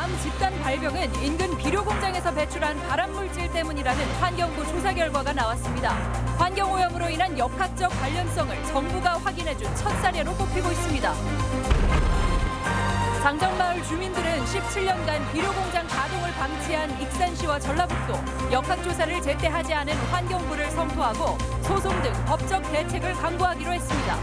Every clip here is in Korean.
암 집단 발병은 인근 비료 공장에서 배출한 발암물질 때문이라는 환경부 조사 결과가 나왔습니다. 환경오염으로 인한 역학적 관련성을 정부가 확인해준 첫 사례로 꼽히고 있습니다. 장정마을 주민들은 17년간 비료공장 가동을 방치한 익산시와 전라북도, 역학조사를 제때 하지 않은 환경부를 성토하고 소송 등 법적 대책을 강구하기로 했습니다.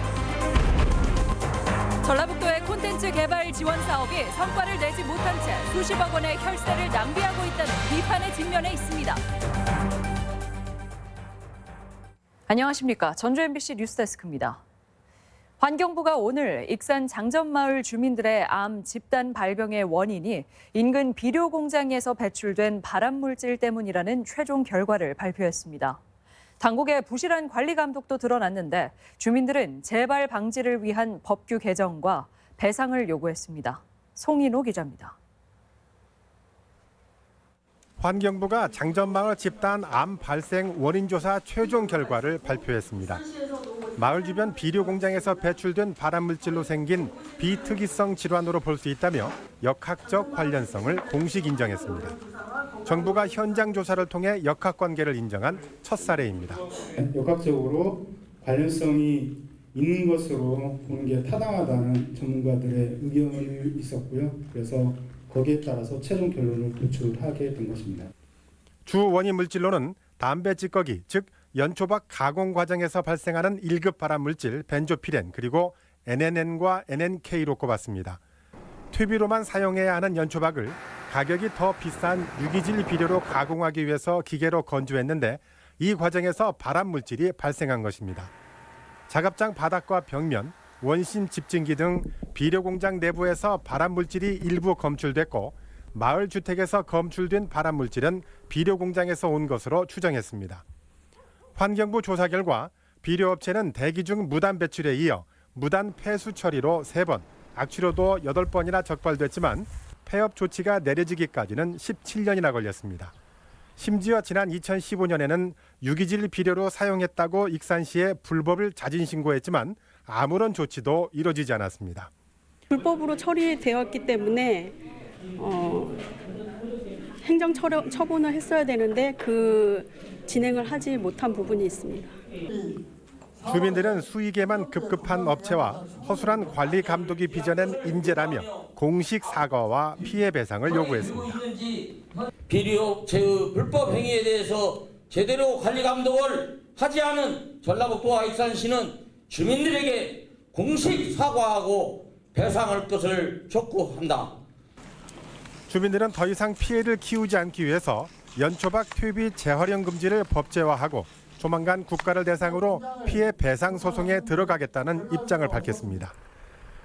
전라북도의 콘텐츠 개발 지원 사업이 성과를 내지 못한 채 수십억 원의 혈세를 낭비하고 있다는 비판에 직면해 있습니다. 안녕하십니까. 전주 MBC 뉴스데스크입니다. 환경부가 오늘 익산 장전마을 주민들의 암 집단 발병의 원인이 인근 비료 공장에서 배출된 발암물질 때문이라는 최종 결과를 발표했습니다. 당국의 부실한 관리 감독도 드러났는데 주민들은 재발 방지를 위한 법규 개정과 배상을 요구했습니다. 송인호 기자입니다. 환경부가 장전마을 집단 암 발생 원인 조사 최종 결과를 발표했습니다. 마을 주변 비료 공장에서 배출된 발암물질로 생긴 비특이성 질환으로 볼 수 있다며 역학적 관련성을 공식 인정했습니다. 정부가 현장 조사를 통해 역학 관계를 인정한 첫 사례입니다. 역학적으로 관련성이 있는 것으로 보는 게 타당하다는 전문가들의 의견이 있었고요. 그래서 거기에 따라서 최종 결론을 도출하게 된 것입니다. 주 원인 물질로는 담배 찌꺼기, 즉 연초박 가공 과정에서 발생하는 1급 발암물질 벤조피렌 그리고 NNN과 NNK로 꼽았습니다. 퇴비로만 사용해야 하는 연초박을 가격이 더 비싼 유기질 비료로 가공하기 위해서 기계로 건조했는데 이 과정에서 발암물질이 발생한 것입니다. 작업장 바닥과 벽면, 원심 집진기 등 비료 공장 내부에서 발암물질이 일부 검출됐고 마을 주택에서 검출된 발암물질은 비료 공장에서 온 것으로 추정했습니다. 환경부 조사 결과 비료업체는 대기 중 무단 배출에 이어 무단 폐수 처리로 3번, 악취로도 8번이나 적발됐지만 폐업 조치가 내려지기까지는 17년이나 걸렸습니다. 심지어 지난 2015년에는 유기질 비료로 사용했다고 익산시에 불법을 자진 신고했지만 아무런 조치도 이루어지지 않았습니다. 불법으로 처리되었기 때문에 행정 처분을 했어야 되는데 그 진행을 하지 못한 부분이 있습니다. 주민들은 수익에만 급급한 업체와 허술한 관리 감독이 빚어낸 인재라며 공식 사과와 피해 배상을 요구했습니다. 비료업체의 불법 행위에 대해서 제대로 관리 감독을 하지 않은 전라북도와 익산시는 주민들에게 공식 사과하고 배상할 것을 촉구한다. 주민들은 더 이상 피해를 키우지 않기 위해서 연초박 퇴비 재활용 금지를 법제화하고 조만간 국가를 대상으로 피해 배상 소송에 들어가겠다는 입장을 밝혔습니다.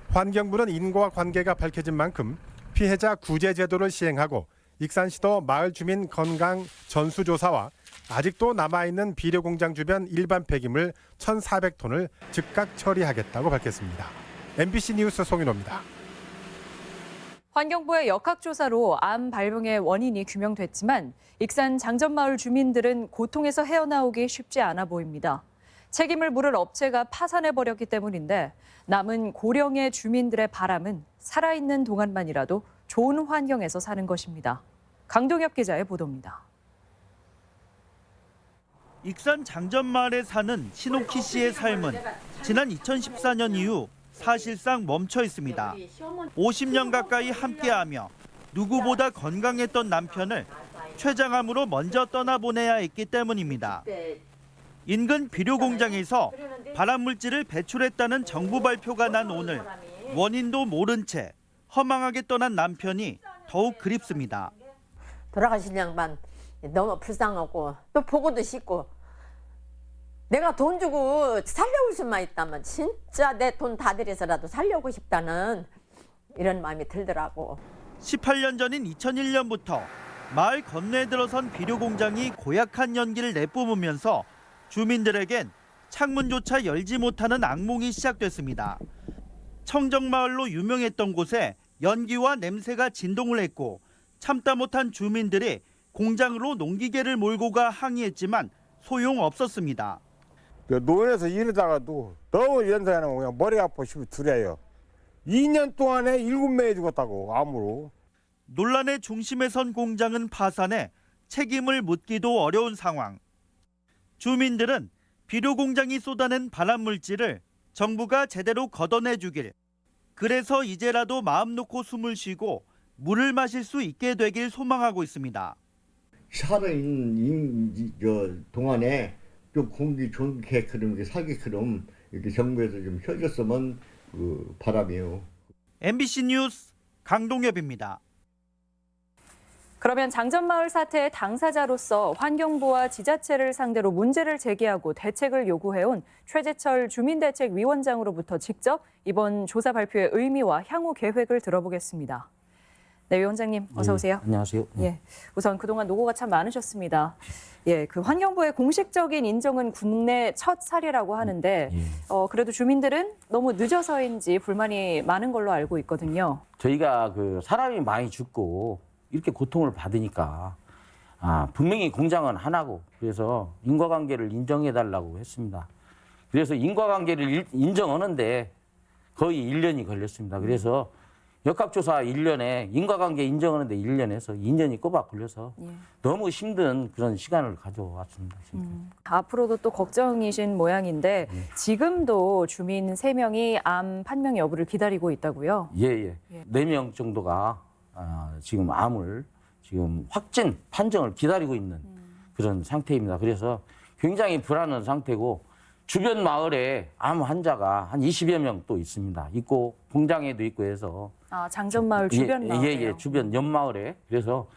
환경부는 인과관계가 밝혀진 만큼 피해자 구제 제도를 시행하고 익산시도 마을 주민 건강 전수조사와 아직도 남아있는 비료 공장 주변 일반 폐기물 1,400톤을 즉각 처리하겠다고 밝혔습니다. MBC 뉴스 송인호입니다. 환경부의 역학조사로 암 발병의 원인이 규명됐지만 익산 장전마을 주민들은 고통에서 헤어나오기 쉽지 않아 보입니다. 책임을 물을 업체가 파산해버렸기 때문인데 남은 고령의 주민들의 바람은 살아있는 동안만이라도 좋은 환경에서 사는 것입니다. 강동엽 기자의 보도입니다. 익산 장전마을에 사는 신옥희 씨의 삶은 지난 2014년 이후 사실상 멈춰 있습니다. 50년 가까이 함께하며 누구보다 건강했던 남편을 췌장암으로 먼저 떠나보내야 했기 때문입니다. 인근 비료 공장에서 발암물질을 배출했다는 정부 발표가 난 오늘 원인도 모른 채 허망하게 떠난 남편이 더욱 그립습니다. 돌아가신 양반 너무 불쌍하고 또 보고도 싶고 내가 돈 주고 살려올 수만 있다면 진짜 내 돈 다 들여서라도 살려고 싶다는 이런 마음이 들더라고. 18년 전인 2001년부터 마을 건너에 들어선 비료 공장이 고약한 연기를 내뿜으면서 주민들에겐 창문조차 열지 못하는 악몽이 시작됐습니다. 청정마을로 유명했던 곳에 연기와 냄새가 진동을 했고 참다 못한 주민들이 공장으로 농기계를 몰고 가 항의했지만 소용없었습니다. 노원에서 일하다가도 너무 연사하는 그냥 머리 아파 싶어 두려요. 2년 동안에 7명이 죽었다고 암으로. 논란의 중심에 선 공장은 파산해 책임을 묻기도 어려운 상황. 주민들은 비료 공장이 쏟아낸 발암 물질을 정부가 제대로 걷어내 주길, 그래서 이제라도 마음 놓고 숨을 쉬고 물을 마실 수 있게 되길 소망하고 있습니다. 살아있는 동안에 좀 공기 좋게 그럼 살게끔 이렇게 정부에서 좀 해줬으면 바람이에요. MBC 뉴스 강동엽입니다. 그러면 장전마을 사태의 당사자로서 환경부와 지자체를 상대로 문제를 제기하고 대책을 요구해온 최재철 주민대책위원장으로부터 직접 이번 조사 발표의 의미와 향후 계획을 들어보겠습니다. 네, 위원장님 어서 오세요. 안녕하세요. 예, 우선 그동안 노고가 참 많으셨습니다. 예, 그 환경부의 공식적인 인정은 국내 첫 사례라고 하는데 그래도 주민들은 너무 늦어서인지 불만이 많은 걸로 알고 있거든요. 저희가 그 사람이 많이 죽고 이렇게 고통을 받으니까 분명히 공장은 하나고 그래서 인과관계를 인정해달라고 했습니다. 그래서 인과관계를 인정하는데 거의 1년이 걸렸습니다. 그래서 역학조사 1년에 인과관계 인정하는데 1년에서 2년이 꼬박 걸려서 너무 힘든 그런 시간을 가져왔습니다. 앞으로도 또 걱정이신 모양인데 지금도 주민 3명이 암 판명 여부를 기다리고 있다고요? 예. 4명 정도가 지금 암을 지금 확진 판정을 기다리고 있는 그런 상태입니다. 그래서 굉장히 불안한 상태고 주변 마을에 암 환자가 한 20여 명 또 있습니다. 있고 공장에도 있고 해서 장전마을 주변 마을에 예, 주변 옆마을에 그래서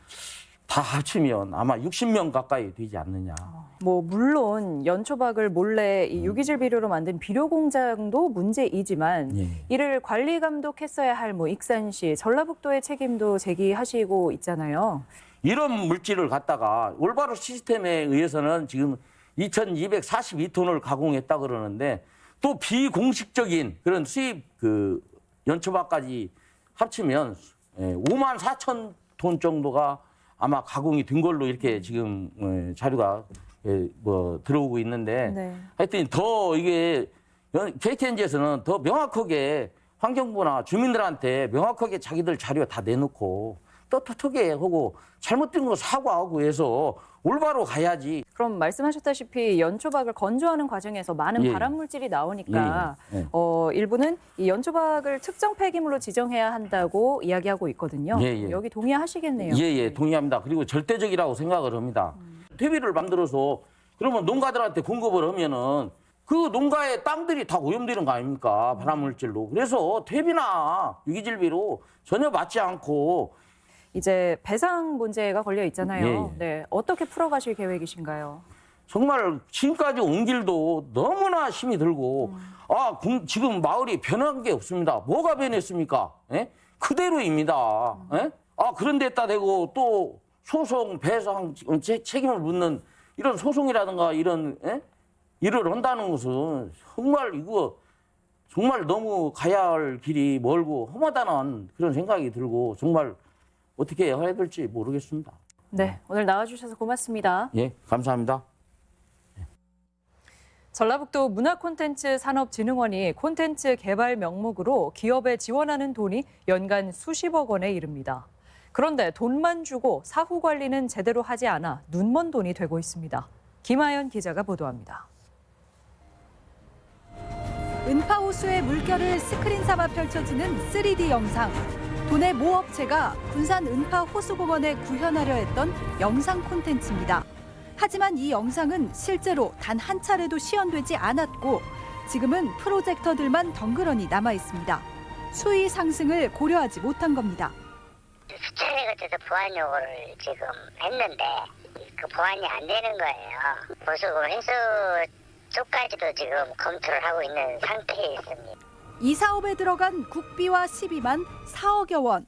다 합치면 아마 60명 가까이 되지 않느냐. 뭐 물론 연초박을 몰래 이 유기질 비료로 만든 비료 공장도 문제이지만 이를 관리 감독했어야 할 뭐 익산시, 전라북도의 책임도 제기하시고 있잖아요. 이런 물질을 갖다가 올바로 시스템에 의해서는 지금 2,242톤을 가공했다 그러는데 또 비공식적인 그런 수입 그 연초박까지 합치면 5만 4천 톤 정도가 아마 가공이 된 걸로 이렇게 지금 자료가 뭐 들어오고 있는데 하여튼 더 이게 KTNG에서는 더 명확하게 환경부나 주민들한테 명확하게 자기들 자료 다 내놓고 떳떳하게 하고 잘못된 거 사과하고 해서 올바로 가야지. 그럼 말씀하셨다시피 연초박을 건조하는 과정에서 많은 발암 물질이 나오니까 일부는 이 연초박을 특정 폐기물로 지정해야 한다고 이야기하고 있거든요. 여기 동의하시겠네요. 예, 동의합니다. 그리고 절대적이라고 생각을 합니다. 퇴비를 만들어서 그러면 농가들한테 공급을 하면은 그 농가의 땅들이 다 오염되는 거 아닙니까? 발암 물질로. 그래서 퇴비나 유기질비로 전혀 맞지 않고 이제 배상 문제가 걸려 있잖아요. 예. 네, 어떻게 풀어가실 계획이신가요? 정말 지금까지 온 길도 너무나 힘이 들고 지금 마을이 변한 게 없습니다. 뭐가 변했습니까? 예? 그대로입니다. 예? 그런 데다 대고 또 소송, 배상, 책임을 묻는 이런 소송이라든가 이런 일을 한다는 것은 정말 이거 정말 너무 가야 할 길이 멀고 험하다는 그런 생각이 들고 정말 어떻게 해야 될지 모르겠습니다. 네, 오늘 나와주셔서 고맙습니다. 예, 감사합니다. 전라북도 문화콘텐츠산업진흥원이 콘텐츠 개발 명목으로 기업에 지원하는 돈이 연간 수십억 원에 이릅니다. 그런데 돈만 주고 사후 관리는 제대로 하지 않아 눈먼 돈이 되고 있습니다. 김하연 기자가 보도합니다. 은파호수의 물결을 스크린 삼아 펼쳐지는 3D 영상. 도내 모 업체가 군산 은파호수공원에 구현하려 했던 영상 콘텐츠입니다. 하지만 이 영상은 실제로 단 한 차례도 시연되지 않았고 지금은 프로젝터들만 덩그러니 남아 있습니다. 수위 상승을 고려하지 못한 겁니다. 수차례 거쳐서 보안 요구를 지금 했는데 그 보안이 안 되는 거예요. 보수고 회수 쪽까지도 지금 검토를 하고 있는 상태에 있습니다. 이 사업에 들어간 국비와 시비만 4억여 원.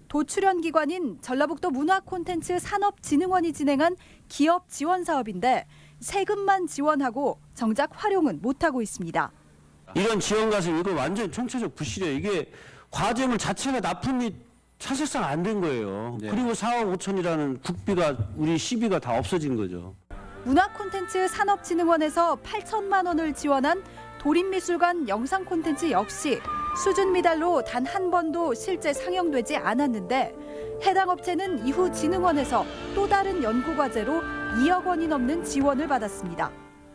도출연 기관인 전라북도 문화콘텐츠산업진흥원이 진행한 기업 지원 사업인데 세금만 지원하고 정작 활용은 못하고 있습니다. 이런 지원 가서 이거 완전 총체적 부실이에요. 이게 과제물 자체가 납품이 사실상 안 된 거예요. 그리고 4억 5천이라는 국비가 우리 시비가 다 없어진 거죠. 문화콘텐츠산업진흥원에서 8천만 원을 지원한 도림미술관 영상 콘텐츠 역시 수준 미달로 단 한 번도 실제 상영되지 않았는데 해당 업체는 이후 진흥원에서 또 다른 연구 과제로 2억 원이 넘는 지원을 받았습니다.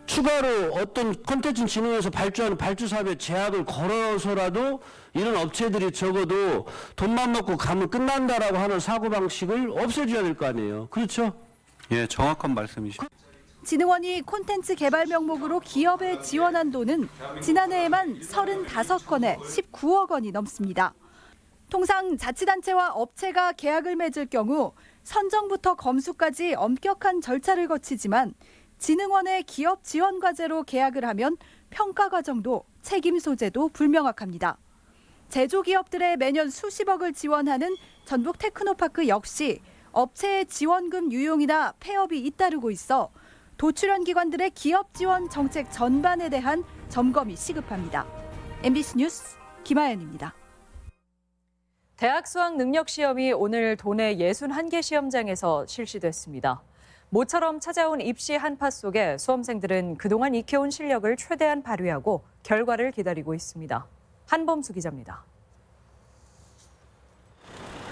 추가로 어떤 콘텐츠 진흥에서 발주하는 발주 사업에 제약을 걸어서라도 이런 업체들이 적어도 돈만 먹고 가면 끝난다라고 하는 사고방식을 없애줘야 될 거 아니에요. 그렇죠? 예, 정확한 말씀이십니다. 진흥원이 콘텐츠 개발 명목으로 기업에 지원한 돈은 지난해에만 35건에 19억 원이 넘습니다. 통상 자치단체와 업체가 계약을 맺을 경우 선정부터 검수까지 엄격한 절차를 거치지만 진흥원의 기업 지원 과제로 계약을 하면 평가 과정도 책임 소재도 불명확합니다. 제조기업들의 매년 수십억을 지원하는 전북 테크노파크 역시 업체의 지원금 유용이나 폐업이 잇따르고 있어 도출연 기관들의 기업 지원 정책 전반에 대한 점검이 시급합니다. MBC 뉴스 김아연입니다. 대학 수학 능력 시험이 오늘 도내 61개 시험장에서 실시됐습니다. 모처럼 찾아온 입시 한파 속에 수험생들은 그동안 익혀온 실력을 최대한 발휘하고 결과를 기다리고 있습니다. 한범수 기자입니다.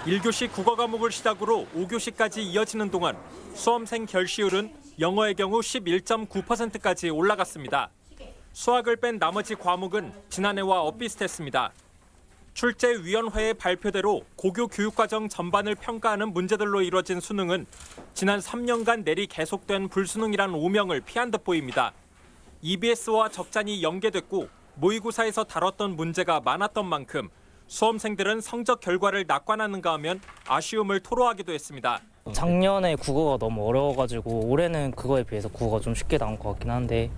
1교시 국어 과목을 시작으로 5교시까지 이어지는 동안 수험생 결시율은 영어의 경우 11.9%까지 올라갔습니다. 수학을 뺀 나머지 과목은 지난해와 엇비슷했습니다. 출제위원회의 발표대로 고교 교육과정 전반을 평가하는 문제들로 이뤄진 수능은 지난 3년간 내리 계속된 불수능이란 오명을 피한 듯 보입니다. EBS와 적잖이 연계됐고 모의고사에서 다뤘던 문제가 많았던 만큼 수험생들은 성적 결과를 낙관하는가 하면 아쉬움을 토로하기도 했습니다. 작년에 국어가 너무 어려워가지고 올해는 그거에 비해서 국어가 좀 쉽게 나온 것 같긴 한데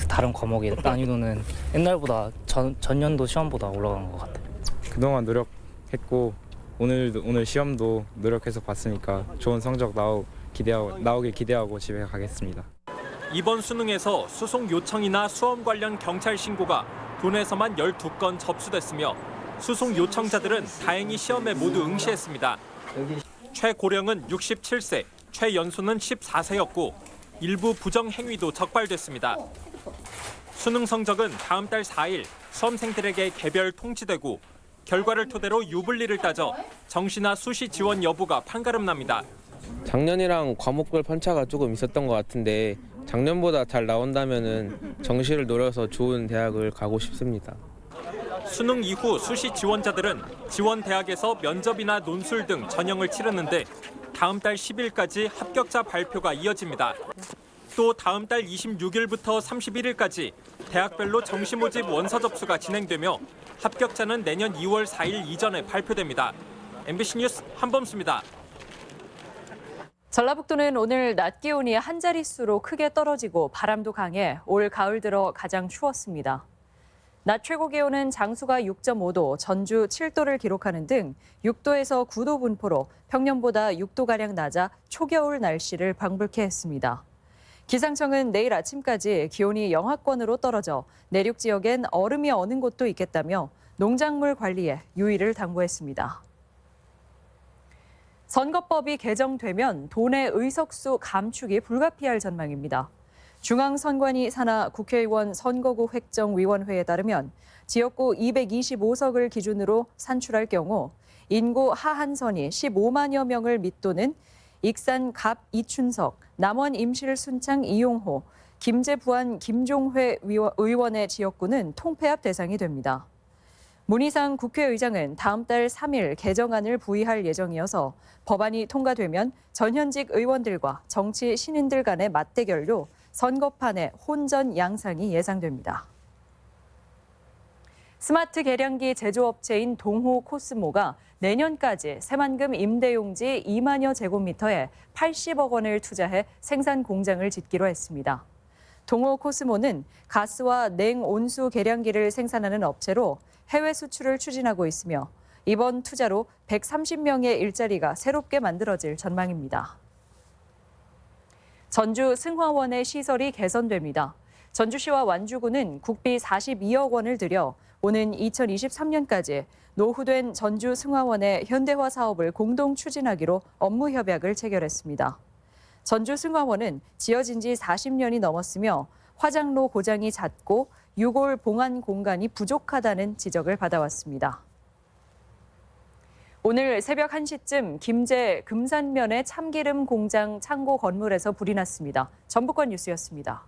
다른 과목의 난이도는 옛날보다 전년도 시험보다 올라간 것 같아요. 그동안 노력했고 오늘 시험도 노력해서 봤으니까 좋은 성적 나오길 기대하고 집에 가겠습니다. 이번 수능에서 수송 요청이나 수험 관련 경찰 신고가 도내에서만 12건 접수됐으며 수송 요청자들은 다행히 시험에 모두 응시했습니다. 최고령은 67세, 최연소는 14세였고 일부 부정 행위도 적발됐습니다. 수능 성적은 다음 달 4일 수험생들에게 개별 통지되고 결과를 토대로 유불리를 따져 정시나 수시 지원 여부가 판가름납니다. 작년이랑 과목별 편차가 조금 있었던 것 같은데 작년보다 잘 나온다면은 정시를 노려서 좋은 대학을 가고 싶습니다. 수능 이후 수시 지원자들은 지원 대학에서 면접이나 논술 등 전형을 치르는데 다음 달 10일까지 합격자 발표가 이어집니다. 또 다음 달 26일부터 31일까지 대학별로 정시 모집 원서 접수가 진행되며 합격자는 내년 2월 4일 이전에 발표됩니다. MBC 뉴스 한범수입니다. 전라북도는 오늘 낮 기온이 한 자릿수로 크게 떨어지고 바람도 강해 올 가을 들어 가장 추웠습니다. 낮 최고 기온은 장수가 6.5도, 전주 7도를 기록하는 등 6도에서 9도 분포로 평년보다 6도가량 낮아 초겨울 날씨를 방불케 했습니다. 기상청은 내일 아침까지 기온이 영하권으로 떨어져 내륙 지역엔 얼음이 어는 곳도 있겠다며 농작물 관리에 유의를 당부했습니다. 선거법이 개정되면 도내 의석수 감축이 불가피할 전망입니다. 중앙선관위 산하 국회의원 선거구 획정위원회에 따르면 지역구 225석을 기준으로 산출할 경우 인구 하한선이 15만여 명을 밑도는 익산 갑 이춘석, 남원 임실 순창 이용호, 김제 부안 김종회 의원의 지역구는 통폐합 대상이 됩니다. 문희상 국회의장은 다음 달 3일 개정안을 부의할 예정이어서 법안이 통과되면 전현직 의원들과 정치 신인들 간의 맞대결로 선거판의 혼전 양상이 예상됩니다. 스마트 계량기 제조업체인 동호 코스모가 내년까지 새만금 임대용지 2만여 제곱미터에 80억 원을 투자해 생산 공장을 짓기로 했습니다. 동호 코스모는 가스와 냉온수 계량기를 생산하는 업체로 해외 수출을 추진하고 있으며 이번 투자로 130명의 일자리가 새롭게 만들어질 전망입니다. 전주 승화원의 시설이 개선됩니다. 전주시와 완주군은 국비 42억 원을 들여 오는 2023년까지 노후된 전주 승화원의 현대화 사업을 공동 추진하기로 업무 협약을 체결했습니다. 전주 승화원은 지어진 지 40년이 넘었으며 화장로 고장이 잦고 유골 봉안 공간이 부족하다는 지적을 받아왔습니다. 오늘 새벽 1시쯤 김제 금산면의 참기름 공장 창고 건물에서 불이 났습니다. 전북권 뉴스였습니다.